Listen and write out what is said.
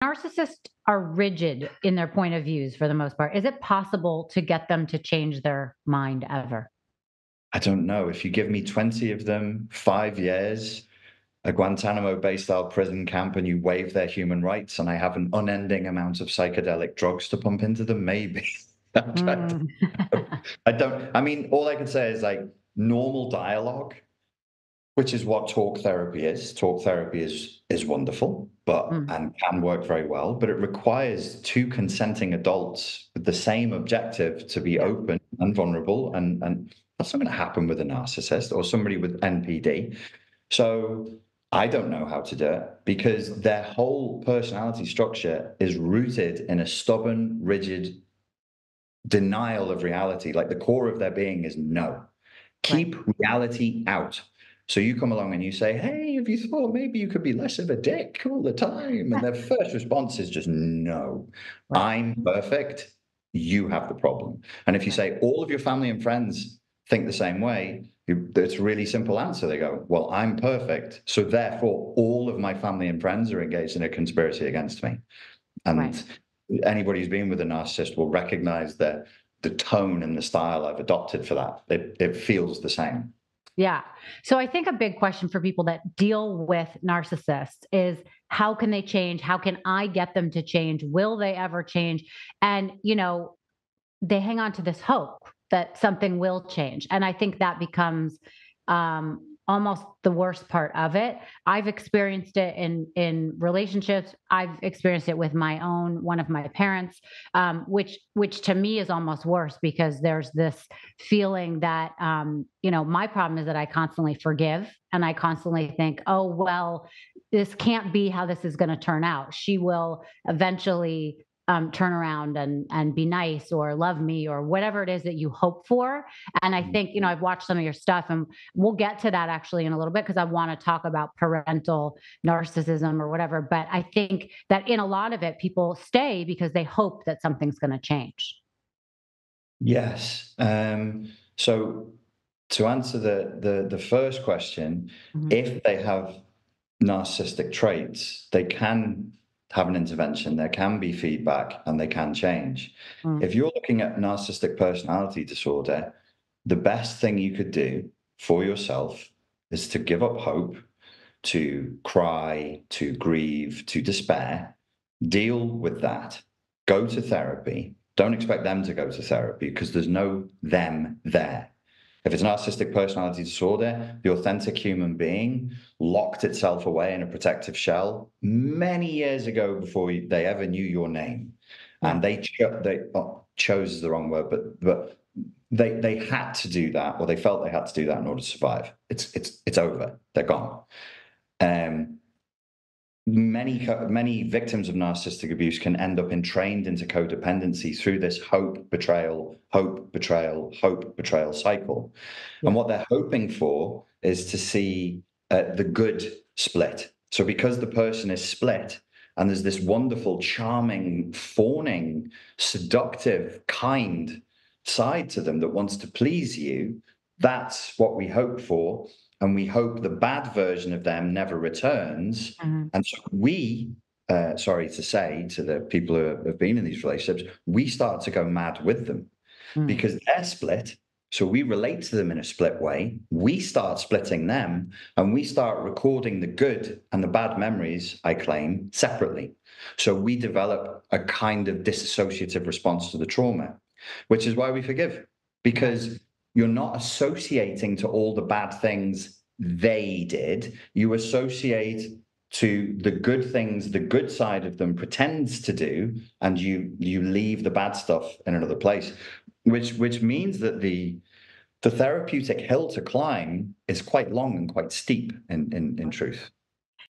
Narcissists are rigid in their point of views for the most part. Is it possible to get them to change their mind ever? I don't know. If you give me 20 of them, 5 years, a Guantanamo Bay style prison camp, and you waive their human rights, and I have an unending amount of psychedelic drugs to pump into them, maybe. Mm. I don't, I mean, all I can say is like normal dialogue, which is what talk therapy is. Talk therapy is wonderful, but Mm. and can work very well, but it requires two consenting adults with the same objective to be Yeah. open and vulnerable, and that's not going to happen with a narcissist or somebody with NPD. So I don't know how to do it because their whole personality structure is rooted in a stubborn, rigid denial of reality. Like the core of their being is no. Right. Keep reality out. So you come along and you say, hey, have you thought maybe you could be less of a dick all the time? And their first response is just no. Right. I'm perfect. You have the problem. And if you Right. say all of your family and friends think the same way, it's a really simple answer. They go, well, I'm perfect. So therefore, all of my family and friends are engaged in a conspiracy against me. Right. And anybody who's been with a narcissist will recognize that the tone and the style I've adopted for that. It feels the same. Yeah. So I think a big question for people that deal with narcissists is how can they change? How can I get them to change? Will they ever change? And, they hang on to this hope that something will change. And I think that becomes almost the worst part of it. I've experienced it in relationships. I've experienced it with my own one of my parents, which to me is almost worse because there's this feeling that my problem is that I constantly forgive and I constantly think, oh well, this can't be how this is going to turn out. She will eventually turn around and be nice or love me or whatever it is that you hope for. And I think, I've watched some of your stuff and we'll get to that actually in a little bit because I want to talk about parental narcissism or whatever. But I think that in a lot of it, people stay because they hope that something's going to change. Yes. So to answer the first question, Mhm. if they have narcissistic traits, they can have an intervention, there can be feedback, and they can change. Mm. If you're looking at narcissistic personality disorder, the best thing you could do for yourself is to give up hope, to cry, to grieve, to despair, deal with that, go to therapy. Don't expect them to go to therapy because there's no them there. If it's narcissistic personality disorder, the authentic human being locked itself away in a protective shell many years ago before they ever knew your name, Yeah. and chose is the wrong word, but they had to do that, or they felt they had to do that in order to survive. It's over. They're gone. Um, many victims of narcissistic abuse can end up entrained into codependency through this hope betrayal, hope betrayal, hope betrayal cycle. And Yeah. what they're hoping for is to see the good split. So because the person is split and there's this wonderful, charming, fawning, seductive, kind side to them that wants to please you, that's what we hope for. And we hope the bad version of them never returns. Mhm. And so we, sorry to say to the people who have been in these relationships, we start to go mad with them Mm. because they're split. So we relate to them in a split way. We start splitting them and we start recording the good and the bad memories, I claim, separately. So we develop a kind of dissociative response to the trauma, which is why we forgive, Right. because you're not associating to all the bad things they did. You associate to the good things the good side of them pretends to do, and you leave the bad stuff in another place, which means that the therapeutic hill to climb is quite long and quite steep in truth.